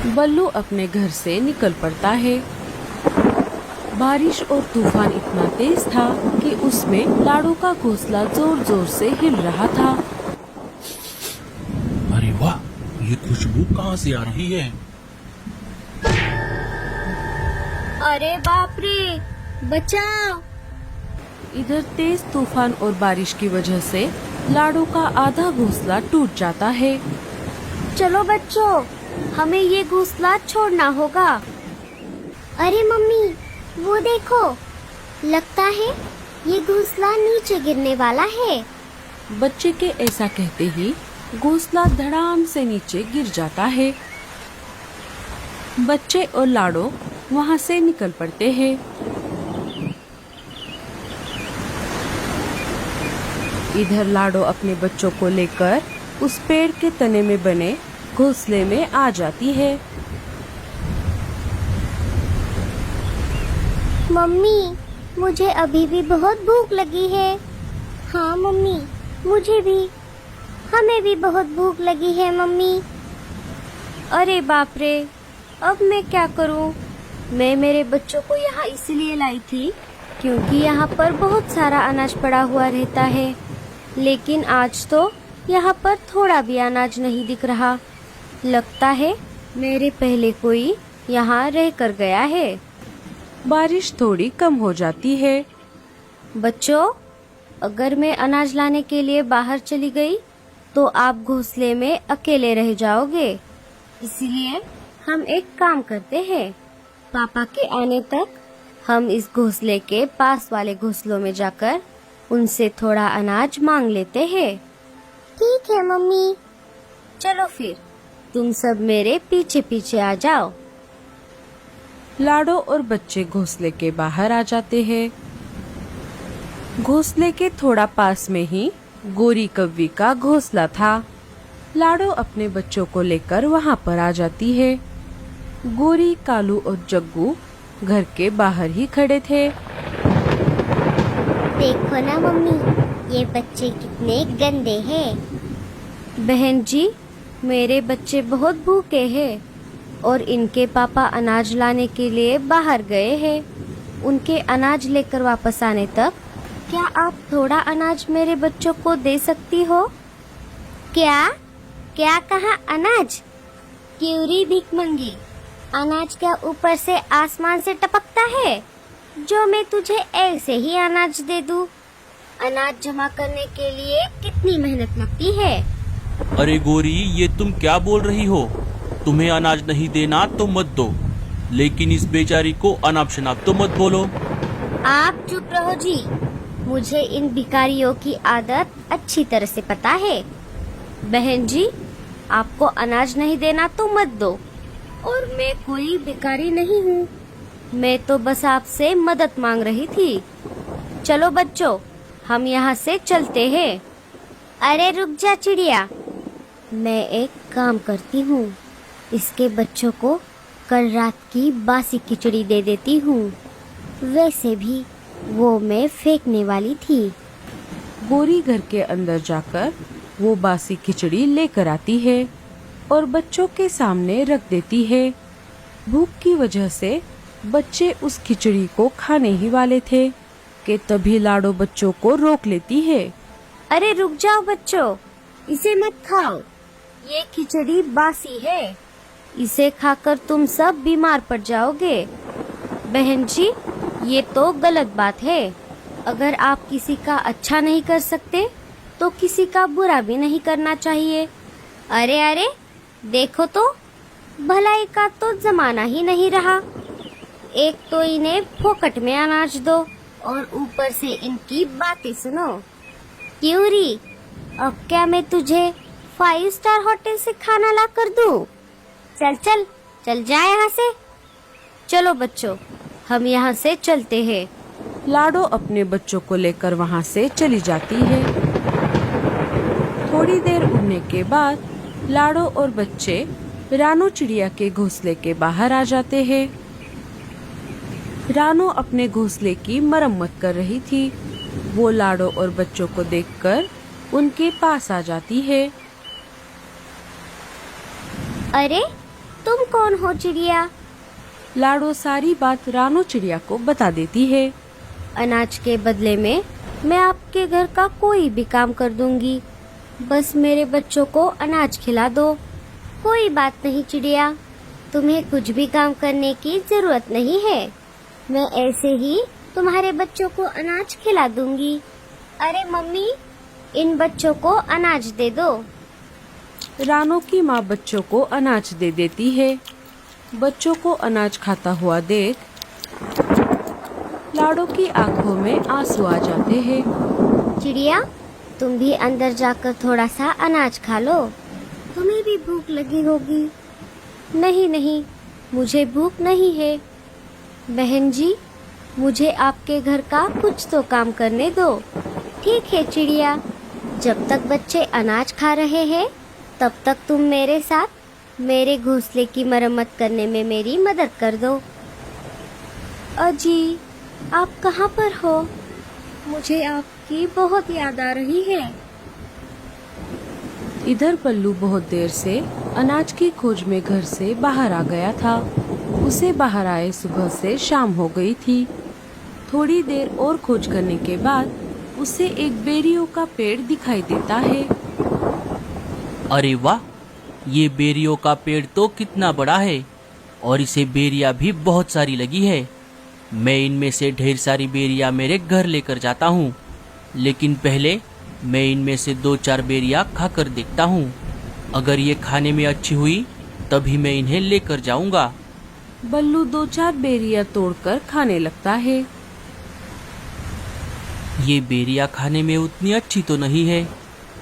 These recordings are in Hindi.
बल्लू अपने घर से निकल पड़ता है। बारिश और तूफान इतना तेज था कि उसमें लाडो का घोंसला जोर जोर से हिल रहा था। अरे वाह, ये खुशबू कहाँ से आ रही है? अरे बाप रे, बचाओ! इधर तेज तूफान और बारिश की वजह से लाडो का आधा घोंसला टूट जाता है। चलो बच्चों, हमें ये घोंसला छोड़ना होगा। अरे मम्मी, वो देखो, लगता है ये घोंसला नीचे गिरने वाला है। बच्चे के ऐसा कहते ही घोंसला धड़ाम से नीचे गिर जाता है। बच्चे और लाडो वहाँ से निकल पड़ते हैं। इधर लाडो अपने बच्चों को लेकर उस पेड़ के तने में बने घोंसले में आ जाती है। मम्मी, मुझे अभी भी बहुत भूख लगी है। हाँ मम्मी, मुझे भी। हमें भी बहुत भूख लगी है मम्मी। अरे बाप रे, अब मैं क्या करूं? मैं मेरे बच्चों को यहाँ इसलिए लाई थी क्योंकि यहाँ पर बहुत सारा अनाज पड़ा हुआ रहता है, लेकिन आज तो यहाँ पर थोड़ा भी अनाज नहीं दिख रहा। लगता है मेरे पहले कोई यहाँ रह कर गया है। बारिश थोड़ी कम हो जाती है। बच्चों, अगर मैं अनाज लाने के लिए बाहर चली गई तो आप घोंसले में अकेले रह जाओगे। इसलिए हम एक काम करते हैं, पापा के आने तक हम इस घोंसले के पास वाले घोंसलों में जाकर उनसे थोड़ा अनाज मांग लेते हैं। ठीक है मम्मी। चलो फिर, तुम सब मेरे पीछे पीछे आ जाओ। लाडो और बच्चे घोंसले के बाहर आ जाते हैं। घोंसले के थोड़ा पास में ही गोरी कव्वी का घोंसला था। लाडो अपने बच्चों को लेकर वहाँ पर आ जाती है। गोरी, कालू और जग्गू घर के बाहर ही खड़े थे। देखो ना मम्मी, ये बच्चे कितने गंदे हैं। बहन जी, मेरे बच्चे बहुत भूखे हैं और इनके पापा अनाज लाने के लिए बाहर गए हैं। उनके अनाज लेकर वापस आने तक क्या आप थोड़ा अनाज मेरे बच्चों को दे सकती हो? क्या क्या कहा? अनाज? क्यूरी भिखमंगी, अनाज क्या ऊपर से आसमान से टपकता है जो मैं तुझे ऐसे ही अनाज दे दूं? अनाज जमा करने के लिए कितनी मेहनत लगती है। अरे गोरी, ये तुम क्या बोल रही हो? तुम्हें अनाज नहीं देना तो मत दो, लेकिन इस बेचारी को अनाप शनाप तो मत बोलो। आप चुप रहो जी, मुझे इन भिखारियों की आदत अच्छी तरह से पता है। बहन जी, आपको अनाज नहीं देना तो मत दो, और मैं कोई भिखारी नहीं हूँ। मैं तो बस आपसे मदद मांग रही थी। चलो बच्चों, हम यहाँ से चलते हैं। अरे रुक जा चिड़िया, मैं एक काम करती हूँ, इसके बच्चों को कल रात की बासी खिचड़ी दे देती हूँ। वैसे भी वो मैं फेंकने वाली थी। गोरी घर के अंदर जाकर वो बासी खिचड़ी लेकर आती है और बच्चों के सामने रख देती है। भूख की वजह से बच्चे उस खिचड़ी को खाने ही वाले थे कि तभी लाडो बच्चों को रोक लेती है। अरे रुक जाओ बच्चों, इसे मत खाओ, ये खिचड़ी बासी है। इसे खाकर तुम सब बीमार पड़ जाओगे। बहन जी, ये तो गलत बात है। अगर आप किसी का अच्छा नहीं कर सकते तो किसी का बुरा भी नहीं करना चाहिए। अरे अरे, देखो तो, भलाई का तो जमाना ही नहीं रहा। एक तो इन्हें फोकट में अनाज दो और ऊपर से इनकी बातें सुनो। क्यूरी, अब क्या मैं तुझे 5 स्टार होटल से खाना ला कर दूं? चल चल चल जा यहाँ से। चलो बच्चों, हम यहाँ से चलते हैं। लाडो अपने बच्चों को लेकर वहाँ से चली जाती है। थोड़ी देर उड़ने के बाद लाडो और बच्चे रानो चिड़िया के घोंसले के बाहर आ जाते हैं। रानो अपने घोंसले की मरम्मत कर रही थी। वो लाडो और बच्चों को देखकर उनके पास आ जाती है। अरे, तुम कौन हो चिड़िया? लाडो सारी बात रानो चिड़िया को बता देती है। अनाज के बदले में मैं आपके घर का कोई भी काम कर दूंगी, बस मेरे बच्चों को अनाज खिला दो। कोई बात नहीं चिड़िया, तुम्हें कुछ भी काम करने की जरूरत नहीं है, मैं ऐसे ही तुम्हारे बच्चों को अनाज खिला दूंगी। अरे मम्मी, इन बच्चों को अनाज दे दो। रानो की माँ बच्चों को अनाज दे देती है। बच्चों को अनाज खाता हुआ देख लाडो की आंखों में आंसू आ जाते हैं। चिड़िया, तुम भी अंदर जाकर थोड़ा सा अनाज खा लो, तुम्हें भी भूख लगी होगी। नहीं नहीं, मुझे भूख नहीं है। बहन जी, मुझे आपके घर का कुछ तो काम करने दो। ठीक है चिड़िया, जब तक बच्चे अनाज खा रहे हैं तब तक तुम मेरे साथ मेरे घोंसले की मरम्मत करने में मेरी मदद कर दो। अजी, आप कहाँ पर हो? मुझे आपकी बहुत याद आ रही है। इधर पल्लू बहुत देर से अनाज की खोज में घर से बाहर आ गया था। उसे बाहर आए सुबह से शाम हो गई थी। थोड़ी देर और खोज करने के बाद उसे एक बेरियों का पेड़ दिखाई देता है। अरे वाह, ये बेरियों का पेड़ तो कितना बड़ा है और इसे बेरियां भी बहुत सारी लगी है। मैं इनमें से ढेर सारी बेरियां मेरे घर लेकर जाता हूँ, लेकिन पहले मैं इनमें से 2-4 बेरियां खाकर देखता हूँ। अगर ये खाने में अच्छी हुई तभी मैं इन्हें लेकर जाऊंगा। बल्लू 2-4 बेरियां तोड़कर खाने लगता है। ये बेरियां खाने में उतनी अच्छी तो नहीं है,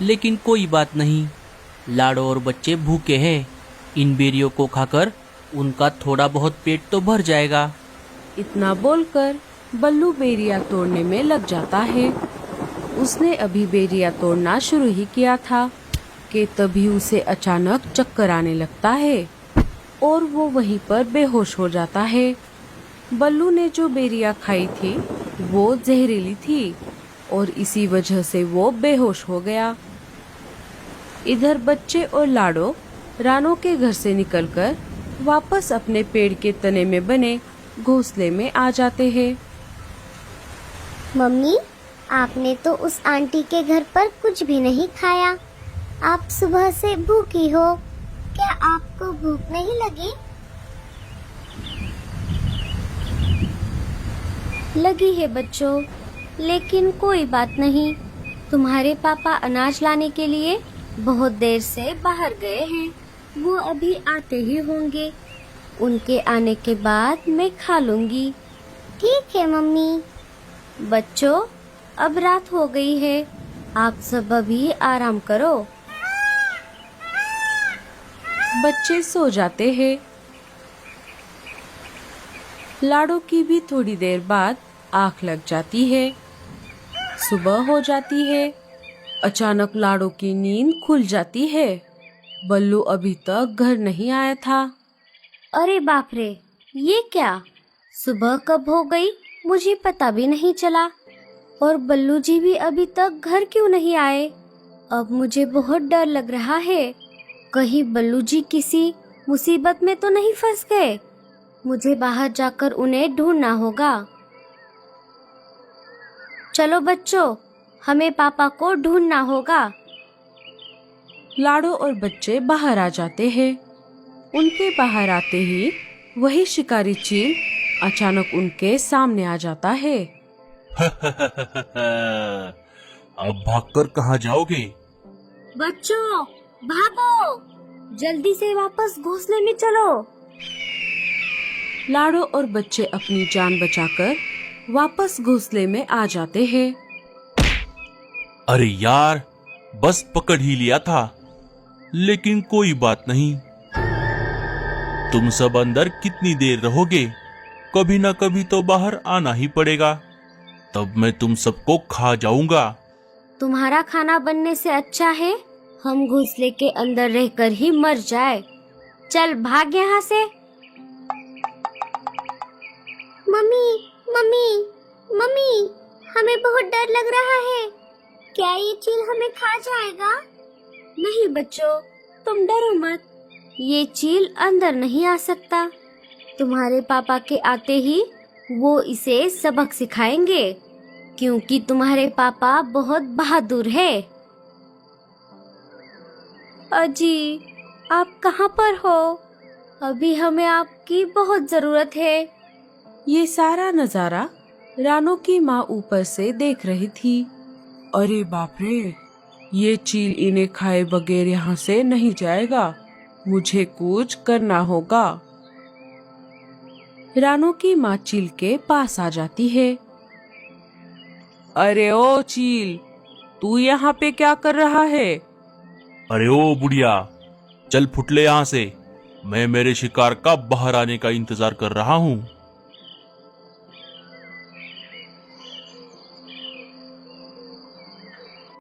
लेकिन कोई बात नहीं, लाडो और बच्चे भूखे हैं। इन बेरियों को खाकर उनका थोड़ा बहुत पेट तो भर जाएगा। इतना बोलकर बल्लू बेरियां तोड़ने में लग जाता है। उसने अभी बेरियां तोड़ना शुरू ही किया था कि तभी उसे अचानक चक्कर आने लगता है और वो वहीं पर बेहोश हो जाता है। बल्लू ने जो बेरियां खाई थी वो जहरीली थी और इसी वजह से वो बेहोश हो गया। इधर बच्चे और लाडो रानो के घर से निकलकर वापस अपने पेड़ के तने में बने घोंसले में आ जाते हैं। मम्मी, आपने तो उस आंटी के घर पर कुछ भी नहीं खाया। आप सुबह से भूखी हो, क्या आपको भूख नहीं लगी? लगी है बच्चों, लेकिन कोई बात नहीं। तुम्हारे पापा अनाज लाने के लिए बहुत देर से बाहर गए हैं, वो अभी आते ही होंगे। उनके आने के बाद मैं खा लूंगी। ठीक है मम्मी। बच्चों, अब रात हो गई है, आप सब अभी आराम करो। बच्चे सो जाते हैं। लाडो की भी थोड़ी देर बाद आँख लग जाती है। सुबह हो जाती है। अचानक लाडो की नींद खुल जाती है। बल्लू अभी तक घर नहीं आया था। अरे बाप रे, ये क्या? सुबह कब हो गई मुझे पता भी नहीं चला। और बल्लू जी भी अभी तक घर क्यों नहीं आए? अब मुझे बहुत डर लग रहा है। कहीं बल्लू जी किसी मुसीबत में तो नहीं फंस गए। मुझे बाहर जाकर उन्हें ढूंढना होगा। चलो बच्चों, हमें पापा को ढूंढना होगा। लाडो और बच्चे बाहर आ जाते हैं। उनके बाहर आते ही वही शिकारी चील अचानक उनके सामने आ जाता है। अब भागकर कहाँ जाओगे? बच्चों, भागो, जल्दी से वापस घोंसले में चलो। लाडो और बच्चे अपनी जान बचाकर वापस घोंसले में आ जाते हैं। अरे यार, बस पकड़ ही लिया था, लेकिन कोई बात नहीं। तुम सब अंदर कितनी देर रहोगे? कभी ना कभी तो बाहर आना ही पड़ेगा, तब मैं तुम सबको खा जाऊंगा। तुम्हारा खाना बनने से अच्छा है हम घोंसले के अंदर रहकर ही मर जाए। चल भाग यहाँ से। मम्मी, मम्मी, मम्मी, हमें बहुत डर लग रहा है। क्या ये चील हमें खा जाएगा? नहीं बच्चों, तुम डरो मत। ये चील अंदर नहीं आ सकता। तुम्हारे पापा के आते ही वो इसे सबक सिखाएंगे, क्योंकि तुम्हारे पापा बहुत बहादुर है। अजी, आप कहाँ पर हो? अभी हमें आपकी बहुत जरूरत है। ये सारा नजारा रानो की माँ ऊपर से देख रही थी। अरे बाप रे, ये चील इन्हें खाए बगैर यहाँ से नहीं जाएगा। मुझे कुछ करना होगा। रानो की माँ चील के पास आ जाती है। अरे ओ चील, तू यहाँ पे क्या कर रहा है? अरे ओ बुढ़िया, चल फुटले यहाँ से। मैं मेरे शिकार का बाहर आने का इंतजार कर रहा हूँ।